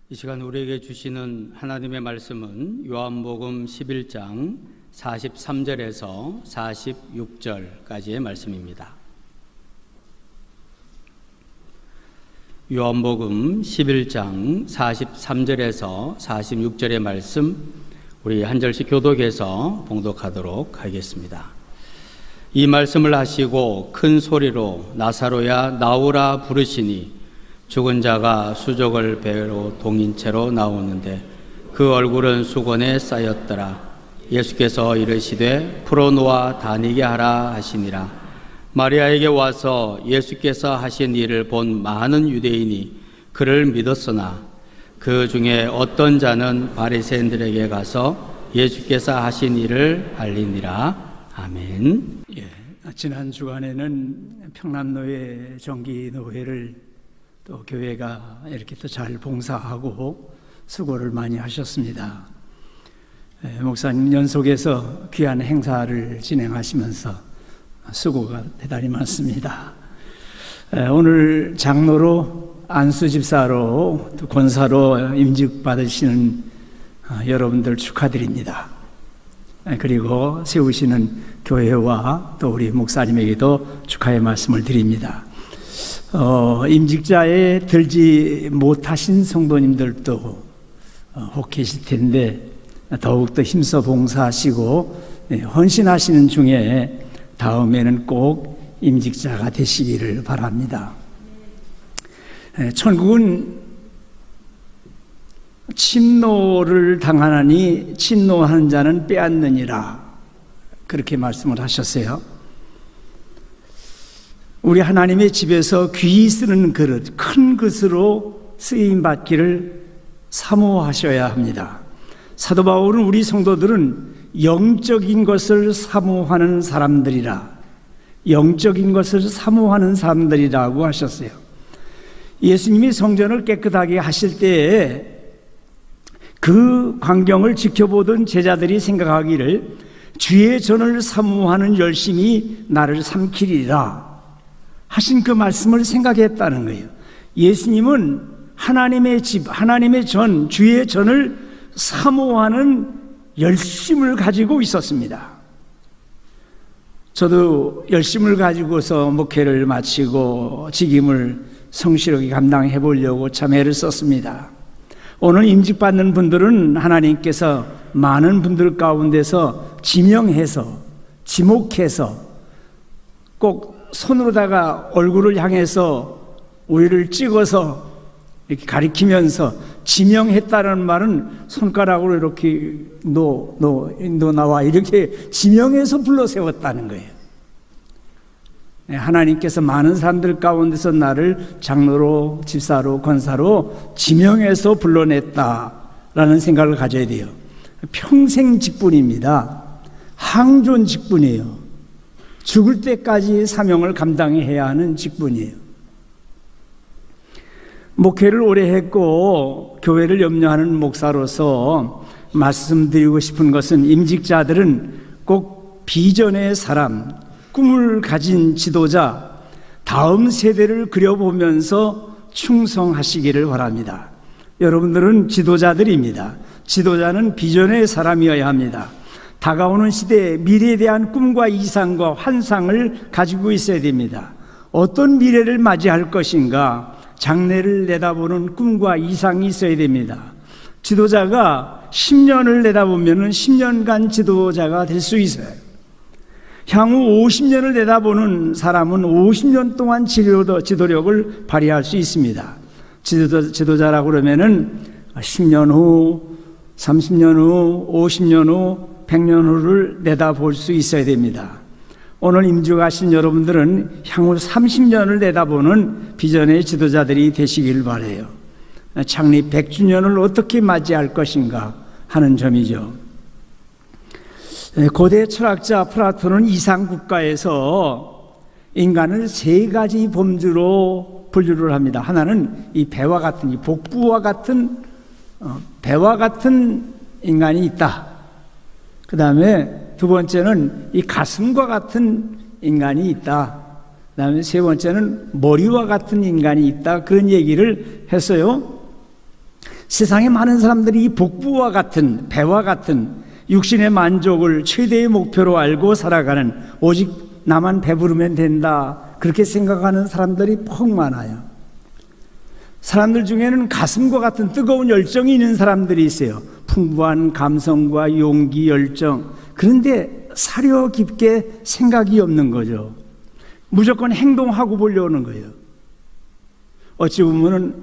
이 시간 우리에게 주시는 하나님의 말씀은 요한복음 11장 43절에서 46절까지의 말씀입니다. 요한복음 11장 43절에서 46절의 말씀, 우리 한 절씩 교독해서 봉독하도록 하겠습니다. 이 말씀을 하시고 큰 소리로 나사로야 나오라 부르시니 죽은 자가 수족을 배로 동인 채로 나오는데 그 얼굴은 수건에 쌓였더라. 예수께서 이르시되 풀어놓아 다니게 하라 하시니라. 마리아에게 와서 예수께서 하신 일을 본 많은 유대인이 그를 믿었으나 그 중에 어떤 자는 바리새인들에게 가서 예수께서 하신 일을 알리니라. 아멘. 지난 주간에는 평남노회 정기노회를 또 교회가 이렇게 또 잘 봉사하고 수고를 많이 하셨습니다. 목사님 연속해서 귀한 행사를 진행하시면서 수고가 대단히 많습니다. 오늘 장로로 안수 집사로 또 권사로 임직 받으시는 여러분들 축하드립니다. 그리고 세우시는 교회와 또 우리 목사님에게도 축하의 말씀을 드립니다. 임직자에 들지 못하신 성도님들도 혹 계실 텐데 더욱더 힘써 봉사하시고 헌신하시는 중에 다음에는 꼭 임직자가 되시기를 바랍니다. 천국은 침노를 당하나니 침노하는 자는 빼앗느니라, 그렇게 말씀을 하셨어요. 우리 하나님의 집에서 귀히 쓰는 그릇, 큰 것으로 쓰임받기를 사모하셔야 합니다. 사도 바울은 우리 성도들은 영적인 것을 사모하는 사람들이라, 영적인 것을 사모하는 사람들이라고 하셨어요. 예수님이 성전을 깨끗하게 하실 때에 그 광경을 지켜보던 제자들이 생각하기를 주의 전을 사모하는 열심이 나를 삼키리라 하신 그 말씀을 생각했다는 거예요. 예수님은 하나님의 집, 하나님의 전, 주의 전을 사모하는 열심을 가지고 있었습니다. 저도 열심을 가지고서 목회를 마치고 직임을 성실하게 감당해 보려고 참 애를 썼습니다. 오늘 임직받는 분들은 하나님께서 많은 분들 가운데서 지명해서, 지목해서 꼭 손으로다가 얼굴을 향해서 우리를 찍어서 이렇게 가리키면서 지명했다는 말은 손가락으로 이렇게 너 나와 이렇게 지명해서 불러 세웠다는 거예요. 하나님께서 많은 사람들 가운데서 나를 장로로, 집사로, 권사로 지명해서 불러냈다라는 생각을 가져야 돼요. 평생 직분입니다. 항존 직분이에요. 죽을 때까지 사명을 감당해야 하는 직분이에요. 목회를 오래 했고 교회를 염려하는 목사로서 말씀드리고 싶은 것은 임직자들은 꼭 비전의 사람, 꿈을 가진 지도자, 다음 세대를 그려보면서 충성하시기를 바랍니다. 여러분들은 지도자들입니다. 지도자는 비전의 사람이어야 합니다. 다가오는 시대에 미래에 대한 꿈과 이상과 환상을 가지고 있어야 됩니다. 어떤 미래를 맞이할 것인가, 장래를 내다보는 꿈과 이상이 있어야 됩니다. 지도자가 10년을 내다보면 10년간 지도자가 될 수 있어요. 향후 50년을 내다보는 사람은 50년 동안 지도력을 발휘할 수 있습니다. 지도자라고 그러면은 10년 후, 30년 후, 50년 후, 100년 후를 내다볼 수 있어야 됩니다. 오늘 임직하신 여러분들은 향후 30년을 내다보는 비전의 지도자들이 되시길 바라요. 창립 100주년을 어떻게 맞이할 것인가 하는 점이죠. 고대 철학자 플라톤은 이상국가에서 인간을 세 가지 범주로 분류를 합니다. 하나는 이 배와 같은, 이 복부와 같은, 배와 같은 인간이 있다. 그 다음에 두 번째는 이 가슴과 같은 인간이 있다. 그 다음에 세 번째는 머리와 같은 인간이 있다. 그런 얘기를 했어요. 세상에 많은 사람들이 이 복부와 같은, 배와 같은 육신의 만족을 최대의 목표로 알고 살아가는, 오직 나만 배부르면 된다, 그렇게 생각하는 사람들이 퍽 많아요. 사람들 중에는 가슴과 같은 뜨거운 열정이 있는 사람들이 있어요. 풍부한 감성과 용기, 열정. 그런데 사려 깊게 생각이 없는 거죠. 무조건 행동하고 보려는 거예요. 어찌 보면은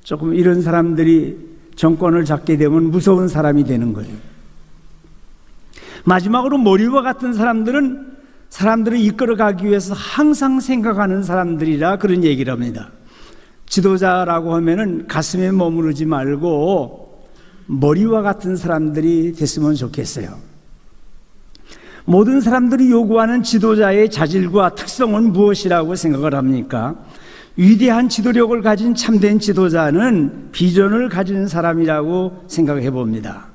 조금 이런 사람들이 정권을 잡게 되면 무서운 사람이 되는 거예요. 마지막으로 머리와 같은 사람들은 사람들을 이끌어가기 위해서 항상 생각하는 사람들이라 그런 얘기를 합니다. 지도자라고 하면은 가슴에 머무르지 말고 머리와 같은 사람들이 됐으면 좋겠어요. 모든 사람들이 요구하는 지도자의 자질과 특성은 무엇이라고 생각을 합니까? 위대한 지도력을 가진 참된 지도자는 비전을 가진 사람이라고 생각해 봅니다.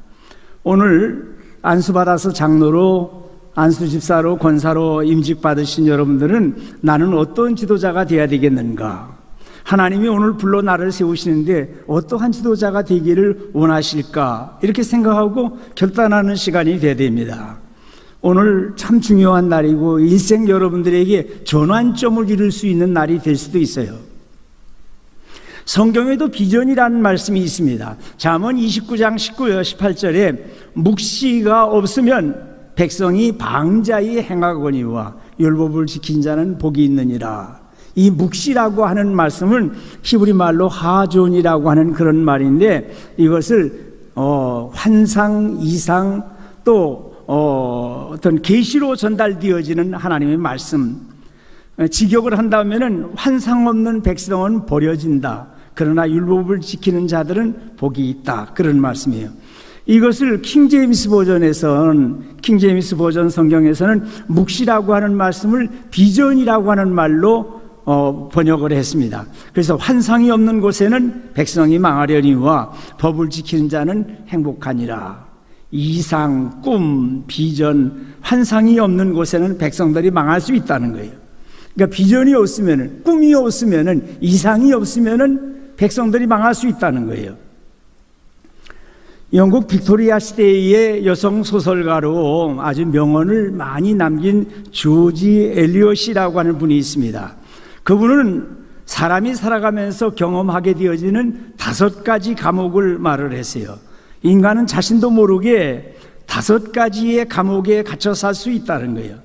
오늘 안수받아서 장로로, 안수집사로, 권사로 임직받으신 여러분들은 나는 어떤 지도자가 되어야 되겠는가? 하나님이 오늘 불러 나를 세우시는데 어떠한 지도자가 되기를 원하실까? 이렇게 생각하고 결단하는 시간이 되어야 됩니다. 오늘 참 중요한 날이고 일생 여러분들에게 전환점을 이룰 수 있는 날이 될 수도 있어요. 성경에도 비전이라는 말씀이 있습니다. 잠언 29장 18절에 묵시가 없으면 백성이 방자히 행하거니와 율법을 지킨 자는 복이 있느니라. 이 묵시라고 하는 말씀은 히브리 말로 하존이라고 하는 그런 말인데, 이것을 환상, 이상, 또 어떤 계시로 전달되어지는 하나님의 말씀. 직역을 한다면은 환상 없는 백성은 버려진다, 그러나 율법을 지키는 자들은 복이 있다, 그런 말씀이에요. 이것을 킹제임스 버전 성경에서는 묵시라고 하는 말씀을 비전이라고 하는 말로 번역을 했습니다. 그래서 환상이 없는 곳에는 백성이 망하려니와 법을 지키는 자는 행복하니라. 이상, 꿈, 비전, 환상이 없는 곳에는 백성들이 망할 수 있다는 거예요. 그러니까 비전이 없으면은, 꿈이 없으면은, 이상이 없으면은 백성들이 망할 수 있다는 거예요. 영국 빅토리아 시대의 여성 소설가로 아주 명언을 많이 남긴 조지 엘리엇이라고 하는 분이 있습니다. 그분은 사람이 살아가면서 경험하게 되어지는 5가지 감옥을 말을 했어요. 인간은 자신도 모르게 5가지의 감옥에 갇혀 살 수 있다는 거예요.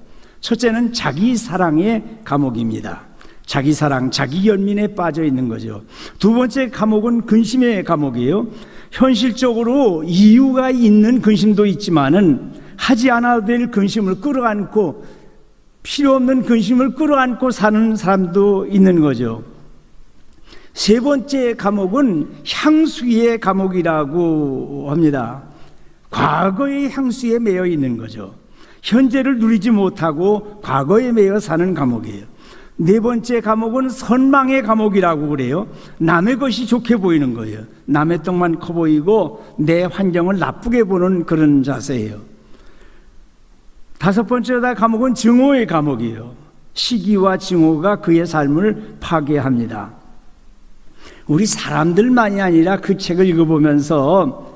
첫째는 자기 사랑의 감옥입니다. 자기 사랑, 자기 연민에 빠져 있는 거죠. 두 번째 감옥은 근심의 감옥이에요. 현실적으로 이유가 있는 근심도 있지만은 하지 않아도 될 근심을 끌어안고, 필요 없는 근심을 끌어안고 사는 사람도 있는 거죠. 세 번째 감옥은 향수의 감옥이라고 합니다. 과거의 향수에 매여 있는 거죠. 현재를 누리지 못하고 과거에 매여 사는 감옥이에요. 네 번째 감옥은 선망의 감옥이라고 그래요. 남의 것이 좋게 보이는 거예요. 남의 떡만 커 보이고 내 환경을 나쁘게 보는 그런 자세예요. 다섯 번째 감옥은 증오의 감옥이에요. 시기와 증오가 그의 삶을 파괴합니다. 우리 사람들만이 아니라 그 책을 읽어보면서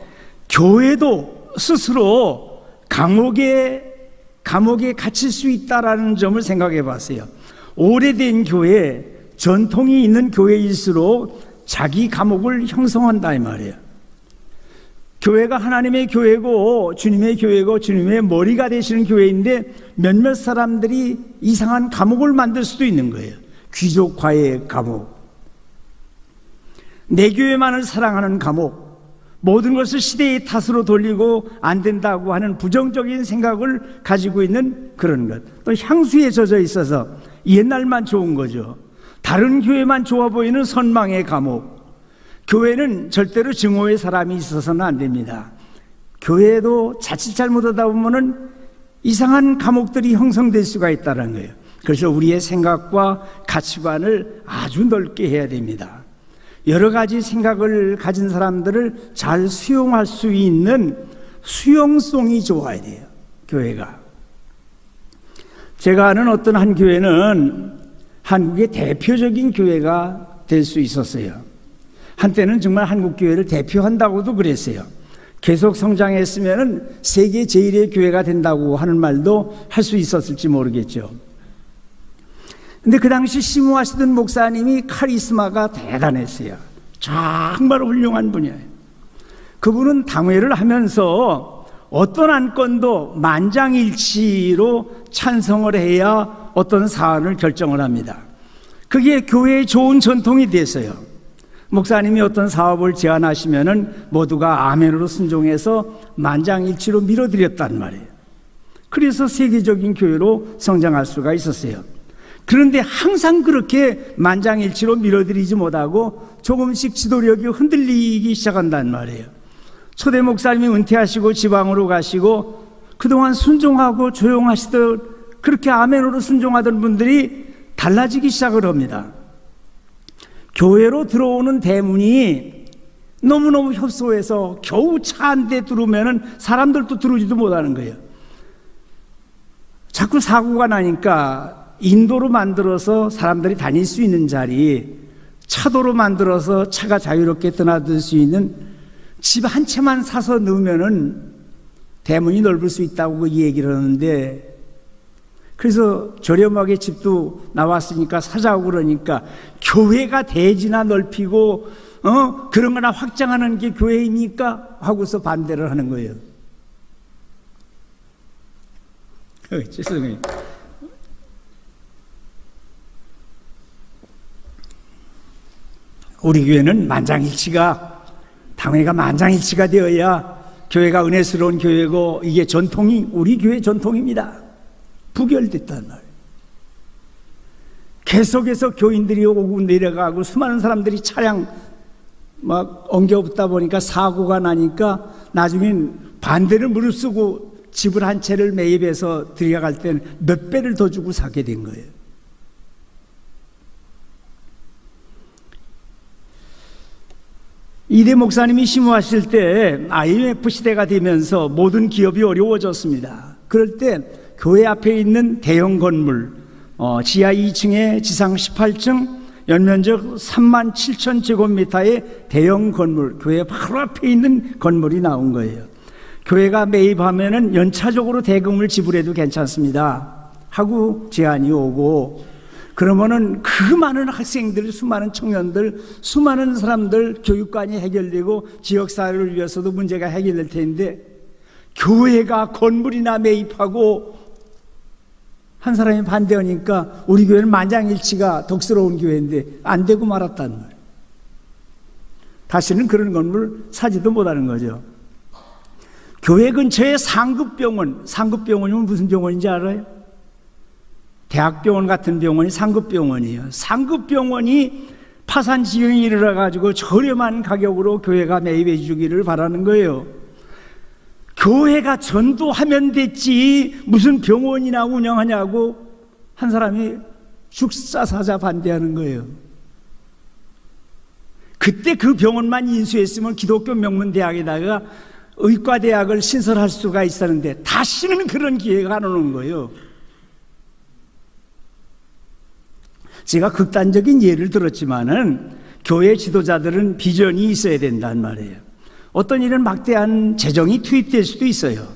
교회도 스스로 감옥에 갇힐 수 있다라는 점을 생각해 봤어요. 오래된 교회, 전통이 있는 교회일수록 자기 감옥을 형성한다 이 말이에요. 교회가 하나님의 교회고 주님의 교회고 주님의 머리가 되시는 교회인데 몇몇 사람들이 이상한 감옥을 만들 수도 있는 거예요. 귀족화의 감옥, 내 교회만을 사랑하는 감옥, 모든 것을 시대의 탓으로 돌리고 안 된다고 하는 부정적인 생각을 가지고 있는 그런 것. 또 향수에 젖어 있어서 옛날만 좋은 거죠. 다른 교회만 좋아 보이는 선망의 감옥. 교회는 절대로 증오의 사람이 있어서는 안 됩니다. 교회도 자칫 잘못하다 보면은 이상한 감옥들이 형성될 수가 있다는 거예요. 그래서 우리의 생각과 가치관을 아주 넓게 해야 됩니다. 여러 가지 생각을 가진 사람들을 잘 수용할 수 있는 수용성이 좋아야 돼요, 교회가. 제가 아는 어떤 한 교회는 한국의 대표적인 교회가 될 수 있었어요. 한때는 정말 한국교회를 대표한다고도 그랬어요. 계속 성장했으면 세계 제1의 교회가 된다고 하는 말도 할 수 있었을지 모르겠죠. 근데 그 당시 심우하시던 목사님이 카리스마가 대단했어요. 정말 훌륭한 분이에요. 그분은 당회를 하면서 어떤 안건도 만장일치로 찬성을 해야 어떤 사안을 결정을 합니다. 그게 교회의 좋은 전통이 됐어요. 목사님이 어떤 사업을 제안하시면은 모두가 아멘으로 순종해서 만장일치로 밀어드렸단 말이에요. 그래서 세계적인 교회로 성장할 수가 있었어요. 그런데 항상 그렇게 만장일치로 밀어드리지 못하고 조금씩 지도력이 흔들리기 시작한단 말이에요. 초대 목사님이 은퇴하시고 지방으로 가시고 그동안 순종하고 조용하시던, 그렇게 아멘으로 순종하던 분들이 달라지기 시작을 합니다. 교회로 들어오는 대문이 너무너무 협소해서 겨우 차 한 대 들어오면은 사람들도 들어오지도 못하는 거예요. 자꾸 사고가 나니까 인도로 만들어서 사람들이 다닐 수 있는 자리, 차도로 만들어서 차가 자유롭게 드나들 수 있는 집 한 채만 사서 넣으면은 대문이 넓을 수 있다고 그 얘기를 하는데, 그래서 저렴하게 집도 나왔으니까 사자고 그러니까 교회가 대지나 넓히고 그런 거나 확장하는 게 교회입니까? 하고서 반대를 하는 거예요. 죄송해요. 우리 교회는 만장일치가, 당회가 만장일치가 되어야 교회가 은혜스러운 교회고, 이게 전통이 우리 교회 전통입니다. 부결됐단 말이에요. 계속해서 교인들이 오고 내려가고 수많은 사람들이 차량 막 엉겨붙다 보니까 사고가 나니까 나중엔 반대를 무릅쓰고 집을 한 채를 매입해서 들여갈 때는 몇 배를 더 주고 사게 된 거예요. 이대 목사님이 심호하실 때 IMF 시대가 되면서 모든 기업이 어려워졌습니다. 그럴 때 교회 앞에 있는 대형 건물, 지하 2층에 지상 18층, 연면적 37,000제곱미터의 대형 건물, 교회 바로 앞에 있는 건물이 나온 거예요. 교회가 매입하면은 연차적으로 대금을 지불해도 괜찮습니다 하고 제안이 오고, 그러면은 그 많은 학생들, 수많은 청년들, 수많은 사람들 교육관이 해결되고 지역사회를 위해서도 문제가 해결될 텐데, 교회가 건물이나 매입하고 한 사람이 반대하니까 우리 교회는 만장일치가 덕스러운 교회인데 안 되고 말았단 말이에요. 다시는 그런 건물 사지도 못하는 거죠. 교회 근처에 상급병원, 상급병원이면 무슨 병원인지 알아요? 대학병원 같은 병원이 상급병원이에요. 상급병원이 파산 지경이 이르러가지고 저렴한 가격으로 교회가 매입해 주기를 바라는 거예요. 교회가 전도하면 됐지 무슨 병원이나 운영하냐고 한 사람이 죽사사자 반대하는 거예요. 그때 그 병원만 인수했으면 기독교 명문대학에다가 의과대학을 신설할 수가 있었는데 다시는 그런 기회가 안 오는 거예요. 제가 극단적인 예를 들었지만은 교회 지도자들은 비전이 있어야 된단 말이에요. 어떤 일은 막대한 재정이 투입될 수도 있어요.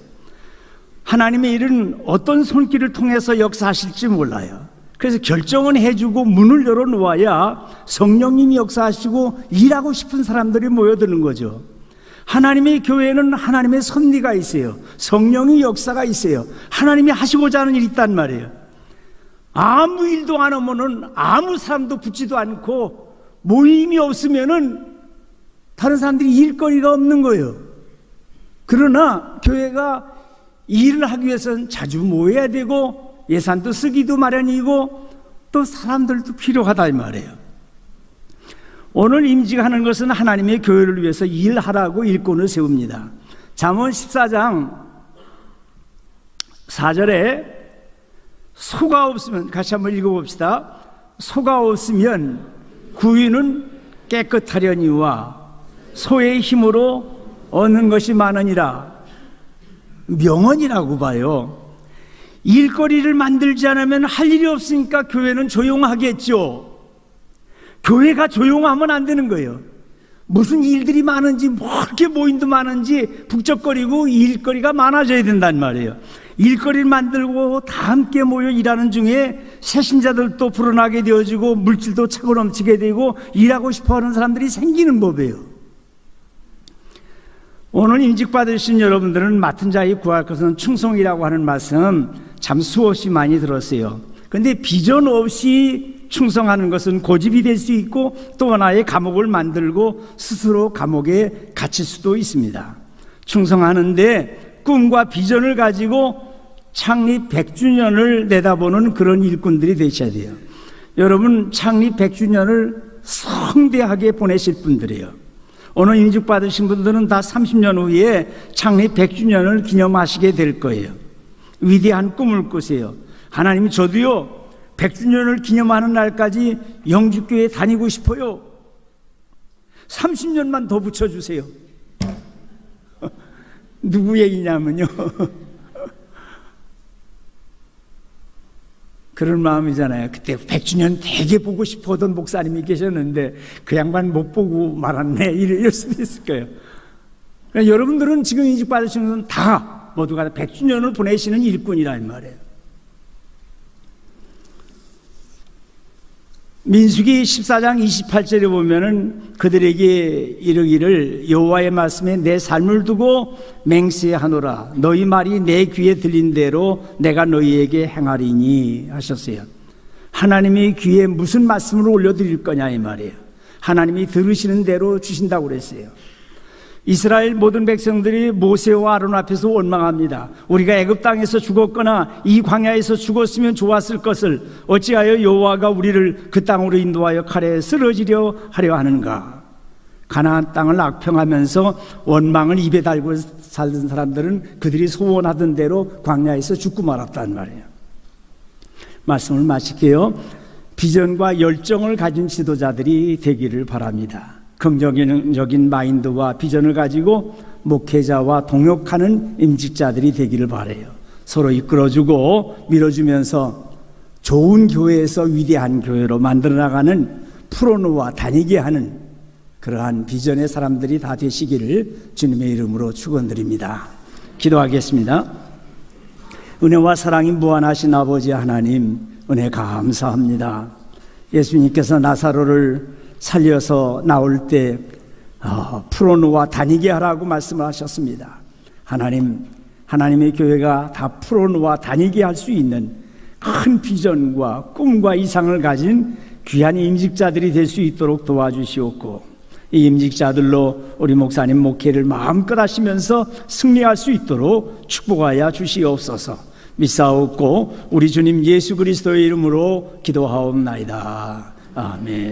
하나님의 일은 어떤 손길을 통해서 역사하실지 몰라요. 그래서 결정은 해주고 문을 열어놓아야 성령님이 역사하시고 일하고 싶은 사람들이 모여드는 거죠. 하나님의 교회는 하나님의 섭리가 있어요. 성령의 역사가 있어요. 하나님이 하시고자 하는 일이 있단 말이에요. 아무 일도 안 하면은 아무 사람도 붙지도 않고 모임이 없으면은 다른 사람들이 일거리가 없는 거예요. 그러나 교회가 일을 하기 위해서는 자주 모여야 되고 예산도 쓰기도 마련이고 또 사람들도 필요하다 이 말이에요. 오늘 임직하는 것은 하나님의 교회를 위해서 일하라고 일꾼을 세웁니다. 잠언 14장 4절에 소가 없으면, 같이 한번 읽어봅시다. 소가 없으면 구유는 깨끗하려니와 소의 힘으로 얻는 것이 많으니라. 명언이라고 봐요. 일거리를 만들지 않으면 할 일이 없으니까 교회는 조용하겠죠. 교회가 조용하면 안 되는 거예요. 무슨 일들이 많은지, 뭐 이렇게 모임도 많은지 북적거리고 일거리가 많아져야 된단 말이에요. 일거리를 만들고 다 함께 모여 일하는 중에 새신자들도 불어나게 되어지고 물질도 차고 넘치게 되고 일하고 싶어하는 사람들이 생기는 법이에요. 오늘 임직 받으신 여러분들은 맡은 자에 구할 것은 충성이라고 하는 말씀 참 수없이 많이 들었어요. 그런데 비전 없이 충성하는 것은 고집이 될 수 있고 또 하나의 감옥을 만들고 스스로 감옥에 갇힐 수도 있습니다. 충성하는데 꿈과 비전을 가지고 창립 100주년을 내다보는 그런 일꾼들이 되셔야 돼요. 여러분 창립 100주년을 성대하게 보내실 분들이에요. 오늘 임직 받으신 분들은 다 30년 후에 창립 100주년을 기념하시게 될 거예요. 위대한 꿈을 꾸세요. 하나님이 저도요 100주년을 기념하는 날까지 영주교회 다니고 싶어요. 30년만 더 붙여주세요. 누구 얘기냐면요 그런 마음이잖아요. 그때 100주년 되게 보고 싶어하던 목사님이 계셨는데 그 양반 못 보고 말았네 이럴 수도 있을 거예요. 그러니까 여러분들은 지금 이직 받으시는 분은 다 모두가 100주년을 보내시는 일꾼이란 말이에요. 민수기 14장 28절에 보면은 그들에게 이르기를 여호와의 말씀에 내 삶을 두고 맹세하노라. 너희 말이 내 귀에 들린 대로 내가 너희에게 행하리니 하셨어요. 하나님이 귀에 무슨 말씀을 올려드릴 거냐 이 말이에요. 하나님이 들으시는 대로 주신다고 그랬어요. 이스라엘 모든 백성들이 모세와 아론 앞에서 원망합니다. 우리가 애굽 땅에서 죽었거나 이 광야에서 죽었으면 좋았을 것을 어찌하여 여호와가 우리를 그 땅으로 인도하여 칼에 쓰러지려 하려 하는가. 가나안 땅을 악평하면서 원망을 입에 달고 살던 사람들은 그들이 소원하던 대로 광야에서 죽고 말았단 말이에요. 말씀을 마칠게요. 비전과 열정을 가진 지도자들이 되기를 바랍니다. 긍정적인 마인드와 비전을 가지고 목회자와 동역하는 임직자들이 되기를 바라요. 서로 이끌어주고 밀어주면서 좋은 교회에서 위대한 교회로 만들어 나가는 풀어놓아 다니게 하는 그러한 비전의 사람들이 다 되시기를 주님의 이름으로 축원드립니다. 기도하겠습니다. 은혜와 사랑이 무한하신 아버지 하나님, 은혜 감사합니다. 예수님께서 나사로를 살려서 나올 때 풀어놓아 다니게 하라고 말씀을 하셨습니다. 하나님의 교회가 다 풀어놓아 다니게 할 수 있는 큰 비전과 꿈과 이상을 가진 귀한 임직자들이 될 수 있도록 도와주시옵고 이 임직자들로 우리 목사님 목회를 마음껏 하시면서 승리할 수 있도록 축복하여 주시옵소서. 믿사옵고 우리 주님 예수 그리스도의 이름으로 기도하옵나이다. 아멘.